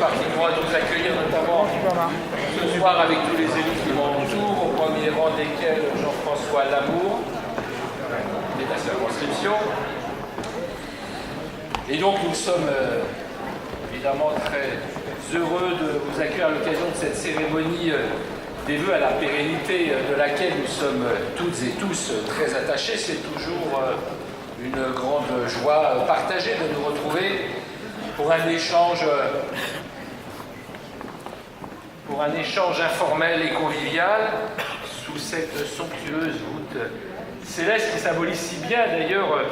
partie droit de vous accueillir, notamment ce soir avec tous les élus qui m'entourent, au premier rang desquels Jean-François Lamour, et de la circonscription. Et donc nous sommes évidemment très heureux de vous accueillir à l'occasion de cette cérémonie des vœux à la pérennité de laquelle nous sommes toutes et tous très attachés. C'est toujours une grande joie partagée de nous retrouver pour un échange informel et convivial sous cette somptueuse voûte céleste qui symbolise si bien d'ailleurs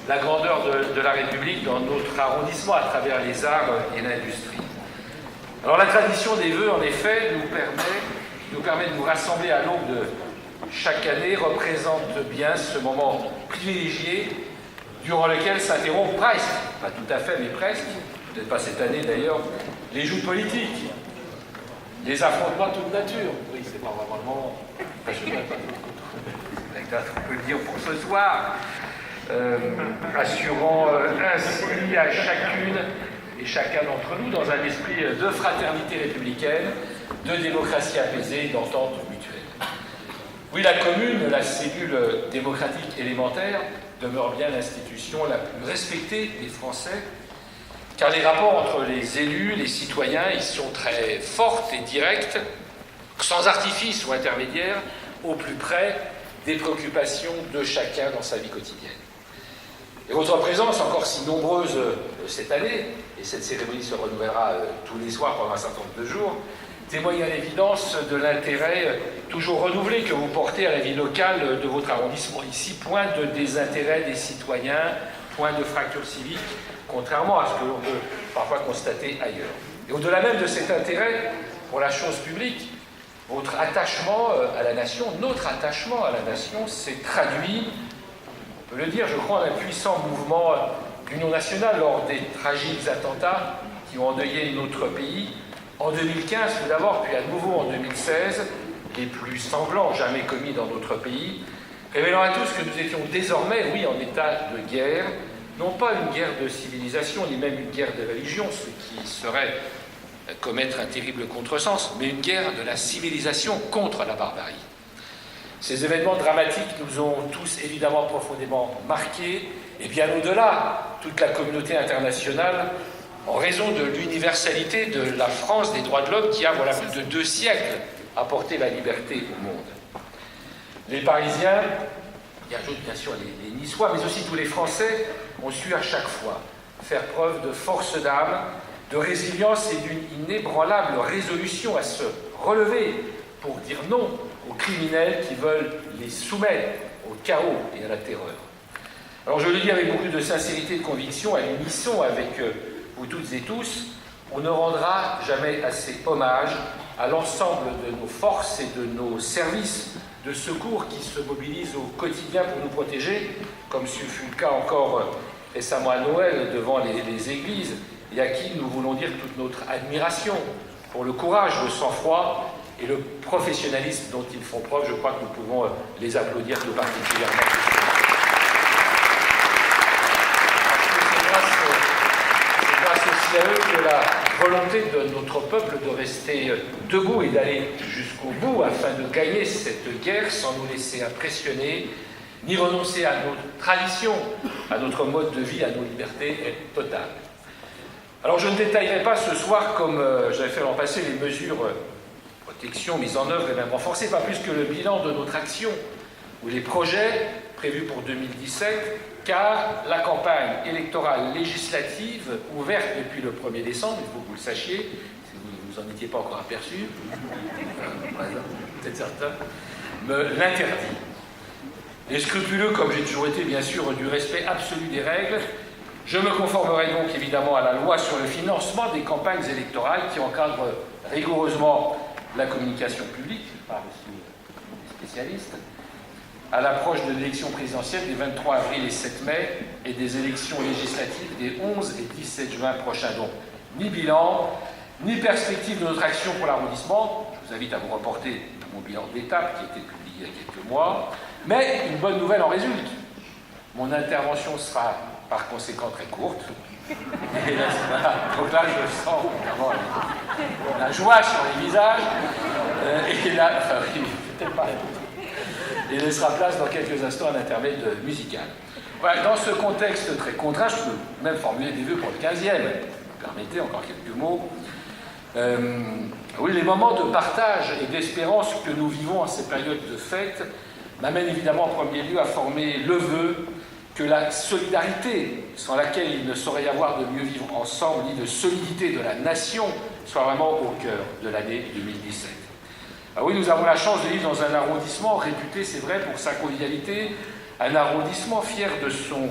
la grandeur de la République dans notre arrondissement à travers les arts et l'industrie. Alors la tradition des vœux, en effet, nous permet de nous rassembler à l'aube de chaque année, représente bien ce moment privilégié durant lequel s'interrompent presque, pas tout à fait, mais presque, peut-être pas cette année d'ailleurs, les joutes politiques, les affrontements de toute nature. Oui, c'est pas vraiment le moment. Je ne sais pas beaucoup, on peut le dire pour ce soir, assurant ainsi à chacune et chacun d'entre nous dans un esprit de fraternité républicaine, de démocratie apaisée et d'entente mutuelle. Oui, la commune, la cellule démocratique élémentaire, demeure bien l'institution la plus respectée des Français, car les rapports entre les élus, les citoyens, ils sont très forts et directs, sans artifice ou intermédiaire, au plus près des préoccupations de chacun dans sa vie quotidienne. Et votre présence, encore si nombreuse cette année, et cette cérémonie se renouvellera tous les soirs pendant un certain nombre de jours, témoigne à l'évidence de l'intérêt toujours renouvelé que vous portez à la vie locale de votre arrondissement. Ici, point de désintérêt des citoyens, point de fracture civique, contrairement à ce que l'on peut parfois constater ailleurs. Et au-delà même de cet intérêt pour la chose publique, votre attachement à la nation, notre attachement à la nation, s'est traduit, on peut le dire, je crois, en un puissant mouvement d'union nationale lors des tragiques attentats qui ont endeuillé notre pays, en 2015 tout d'abord, puis à nouveau en 2016, les plus sanglants jamais commis dans notre pays, révélant à tous que nous étions désormais, oui, en état de guerre, non pas une guerre de civilisation, ni même une guerre de religion, ce qui serait commettre un terrible contresens, mais une guerre de la civilisation contre la barbarie. Ces événements dramatiques nous ont tous évidemment profondément marqués, et bien au-delà, toute la communauté internationale, en raison de l'universalité de la France des droits de l'homme qui a, voilà plus de 2 siècles, apporté la liberté au monde. Les Parisiens, il y a bien sûr les Niçois, mais aussi tous les Français, ont su à chaque fois faire preuve de force d'âme, de résilience et d'une inébranlable résolution à se relever pour dire non aux criminels qui veulent les soumettre au chaos et à la terreur. Alors je le dis avec beaucoup de sincérité et de conviction, à l'unisson avec vous toutes et tous, on ne rendra jamais assez hommage à l'ensemble de nos forces et de nos services de secours qui se mobilisent au quotidien pour nous protéger, comme ce fut le cas encore récemment à Noël devant les églises, et à qui nous voulons dire toute notre admiration pour le courage, le sang-froid et le professionnalisme dont ils font preuve. Je crois que nous pouvons les applaudir tout particulièrement. C'est grâce aussi à eux que la volonté de notre peuple de rester debout et d'aller jusqu'au bout afin de gagner cette guerre sans nous laisser impressionner, ni renoncer à nos traditions, à notre mode de vie, à nos libertés, est totale. Alors je ne détaillerai pas ce soir, comme j'avais fait l'an passé, les mesures de protection mises en œuvre et même renforcées, pas plus que le bilan de notre action ou les projets prévus pour 2017, car la campagne électorale législative, ouverte depuis le 1er décembre, il faut que vous le sachiez, si vous ne vous en étiez pas encore aperçu, peut-être certains, me l'interdit. Et scrupuleux, comme j'ai toujours été, bien sûr, du respect absolu des règles, je me conformerai donc évidemment à la loi sur le financement des campagnes électorales qui encadre rigoureusement la communication publique, je parle aussi des spécialistes, à l'approche de l'élection présidentielle des 23 avril et 7 mai et des élections législatives des 11 et 17 juin prochains. Donc, ni bilan, ni perspective de notre action pour l'arrondissement. Je vous invite à vous reporter mon bilan d'étape qui a été publié il y a quelques mois. Mais une bonne nouvelle en résulte. Mon intervention sera par conséquent très courte. Et là, voilà. Donc là, je sens vraiment la joie sur les visages. Et là, enfin, oui, peut-être pas. Il laissera place dans quelques instants à l'intermède musical. Voilà, dans ce contexte très contraint, je peux même formuler des vœux pour le 15e. Vous me permettez encore quelques mots. Oui, les moments de partage et d'espérance que nous vivons en ces périodes de fête m'amènent évidemment en premier lieu à former le vœu que la solidarité, sans laquelle il ne saurait y avoir de mieux vivre ensemble, ni de solidité de la nation, soit vraiment au cœur de l'année 2017. Ah oui, nous avons la chance de vivre dans un arrondissement réputé, c'est vrai, pour sa convivialité, un arrondissement fier de son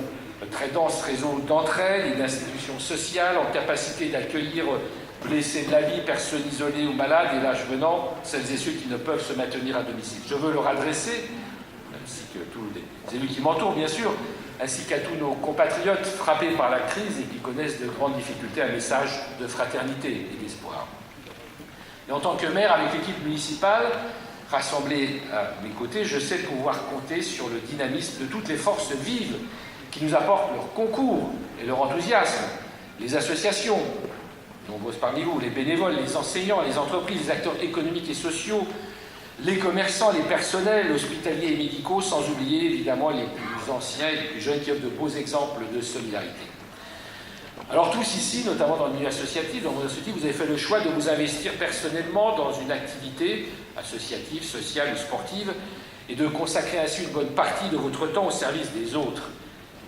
très dense réseau d'entraide et d'institutions sociales, en capacité d'accueillir blessés de la vie, personnes isolées ou malades, et l'âge venant, celles et ceux qui ne peuvent se maintenir à domicile. Je veux leur adresser, ainsi que tous les élus qui m'entourent, bien sûr, ainsi qu'à tous nos compatriotes frappés par la crise et qui connaissent de grandes difficultés, un message de fraternité et d'espoir. Et en tant que maire, avec l'équipe municipale rassemblée à mes côtés, je sais pouvoir compter sur le dynamisme de toutes les forces vives qui nous apportent leur concours et leur enthousiasme. Les associations, nombreuses parmi vous, les bénévoles, les enseignants, les entreprises, les acteurs économiques et sociaux, les commerçants, les personnels hospitaliers et médicaux, sans oublier évidemment les plus anciens et les plus jeunes qui offrent de beaux exemples de solidarité. Alors tous ici, notamment dans le milieu associatif, dans le monde associatif, vous avez fait le choix de vous investir personnellement dans une activité associative, sociale ou sportive et de consacrer ainsi une bonne partie de votre temps au service des autres.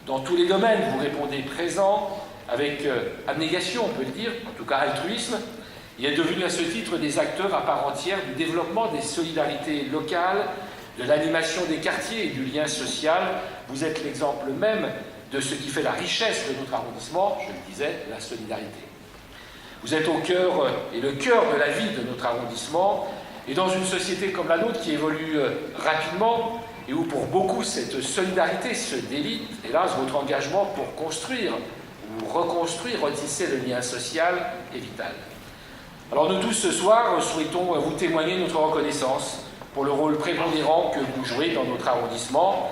Dans tous les domaines, vous répondez présent, avec abnégation, on peut le dire, en tout cas altruisme. Il est devenu à ce titre des acteurs à part entière du développement des solidarités locales, de l'animation des quartiers et du lien social. Vous êtes l'exemple même de ce qui fait la richesse de notre arrondissement, je le disais, la solidarité. Vous êtes au cœur et le cœur de la vie de notre arrondissement, et dans une société comme la nôtre qui évolue rapidement, et où pour beaucoup cette solidarité se délite, hélas, votre engagement pour construire ou reconstruire, retisser le lien social est vital. Alors nous tous ce soir souhaitons vous témoigner notre reconnaissance pour le rôle prépondérant que vous jouez dans notre arrondissement.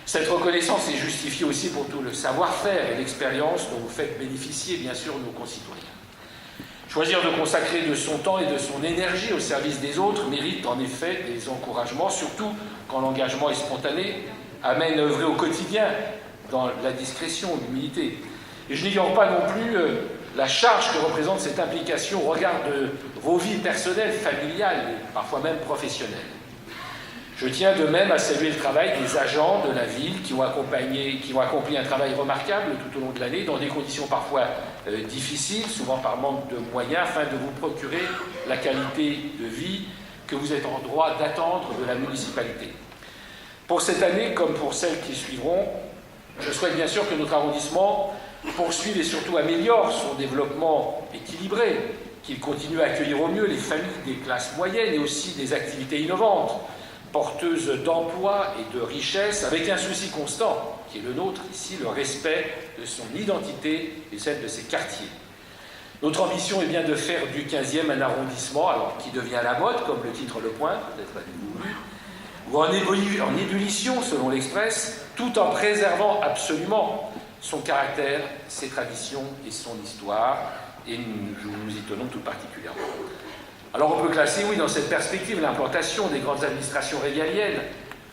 Cette reconnaissance est justifiée aussi pour tout le savoir-faire et l'expérience dont vous faites bénéficier bien sûr nos concitoyens. Choisir de consacrer de son temps et de son énergie au service des autres mérite en effet des encouragements, surtout quand l'engagement est spontané, amène à œuvrer au quotidien dans la discrétion, l'humilité. Et je n'ignore pas non plus la charge que représente cette implication au regard de vos vies personnelles, familiales et parfois même professionnelles. Je tiens de même à saluer le travail des agents de la ville qui ont accompli un travail remarquable tout au long de l'année, dans des conditions parfois difficiles, souvent par manque de moyens, afin de vous procurer la qualité de vie que vous êtes en droit d'attendre de la municipalité. Pour cette année, comme pour celles qui suivront, je souhaite bien sûr que notre arrondissement poursuive et surtout améliore son développement équilibré, qu'il continue à accueillir au mieux les familles des classes moyennes et aussi des activités innovantes, porteuse d'emploi et de richesse, avec un souci constant, qui est le nôtre ici, le respect de son identité et celle de ses quartiers. Notre ambition est bien de faire du 15e un arrondissement, alors qui devient la mode, comme le titre Le Point, peut-être avez-vous vu, ou en ébullition, selon l'Express, tout en préservant absolument son caractère, ses traditions et son histoire, et nous y tenons tout particulièrement. Alors on peut classer, oui, dans cette perspective, l'implantation des grandes administrations régaliennes,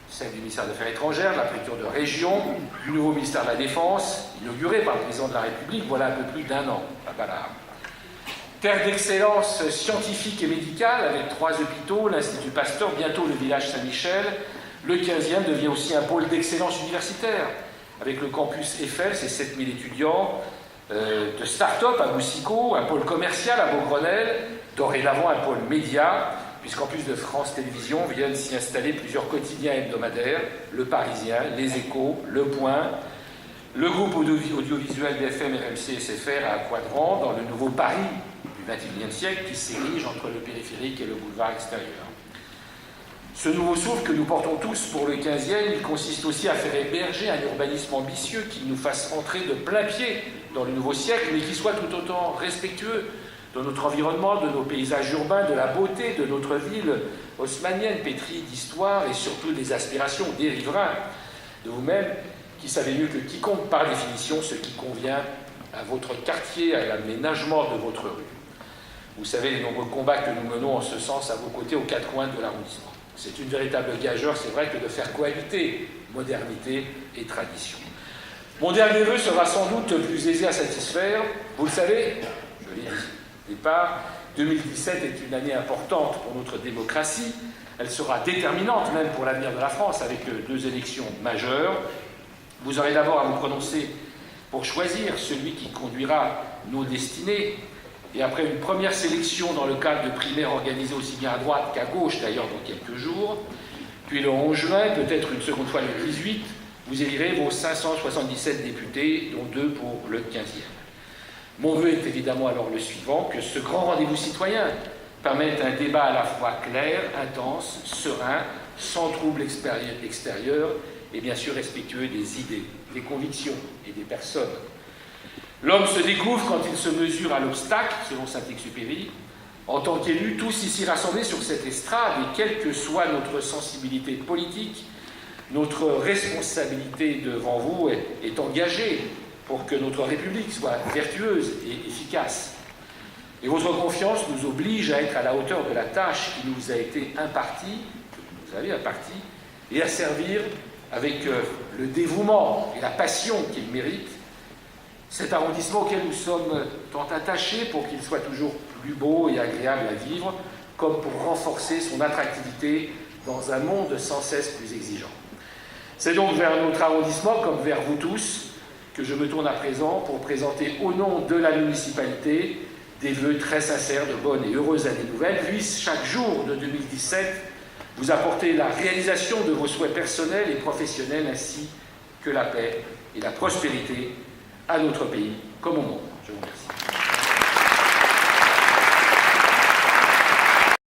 celle du ministère des Affaires étrangères, de la préfecture de région, du nouveau ministère de la Défense, inauguré par le président de la République, voilà un peu plus d'1 an, à Balard. Terre d'excellence scientifique et médicale, avec 3 hôpitaux, l'Institut Pasteur, bientôt le village Saint-Michel, le 15e devient aussi un pôle d'excellence universitaire, avec le campus Eiffel, ses 7000 étudiants, de start-up à Boussicot, un pôle commercial à Beaugrenelle, dorénavant un pôle média, puisqu'en plus de France Télévisions viennent s'y installer plusieurs quotidiens hebdomadaires, Le Parisien, Les Échos, Le Point, le groupe audiovisuel BFM, RMC et SFR à Quadrant, dans le nouveau Paris du XXIe siècle, qui s'érige entre le périphérique et le boulevard extérieur. Ce nouveau souffle que nous portons tous pour le 15e, il consiste aussi à faire héberger un urbanisme ambitieux qui nous fasse entrer de plein pied dans le nouveau siècle, mais qui soit tout autant respectueux de notre environnement, de nos paysages urbains, de la beauté de notre ville haussmannienne, pétrie d'histoire et surtout des aspirations des riverains, de vous-même, qui savez mieux que quiconque par définition ce qui convient à votre quartier, à l'aménagement de votre rue. Vous savez les nombreux combats que nous menons en ce sens à vos côtés aux quatre coins de l'arrondissement. C'est une véritable gageure, c'est vrai, que de faire cohabiter modernité et tradition. Mon dernier vœu sera sans doute plus aisé à satisfaire. Vous le savez, je l'ai dit au départ, 2017 est une année importante pour notre démocratie. Elle sera déterminante même pour l'avenir de la France avec deux élections majeures. Vous aurez d'abord à vous prononcer pour choisir celui qui conduira nos destinées. Et après une première sélection dans le cadre de primaires organisées aussi bien à droite qu'à gauche, d'ailleurs dans quelques jours, puis le 11 juin, peut-être une seconde fois le 18, vous élirez vos 577 députés, dont 2 pour le 15e. Mon vœu est évidemment alors le suivant, que ce grand rendez-vous citoyen permette un débat à la fois clair, intense, serein, sans trouble extérieur et bien sûr respectueux des idées, des convictions et des personnes. L'homme se découvre quand il se mesure à l'obstacle, selon Saint-Exupéry. En tant qu'élus, tous ici rassemblés sur cette estrade, et quelle que soit notre sensibilité politique, notre responsabilité devant vous est engagée pour que notre République soit vertueuse et efficace. Et votre confiance nous oblige à être à la hauteur de la tâche qui nous a été impartie, vous avez impartie, et à servir avec le dévouement et la passion qu'il mérite cet arrondissement auquel nous sommes tant attachés pour qu'il soit toujours plus beau et agréable à vivre, comme pour renforcer son attractivité dans un monde sans cesse plus exigeant. C'est donc vers notre arrondissement, comme vers vous tous, que je me tourne à présent pour présenter au nom de la municipalité des vœux très sincères de bonnes et heureuses années nouvelles. Puisse chaque jour de 2017 vous apporter la réalisation de vos souhaits personnels et professionnels, ainsi que la paix et la prospérité à notre pays comme au monde. Je vous remercie.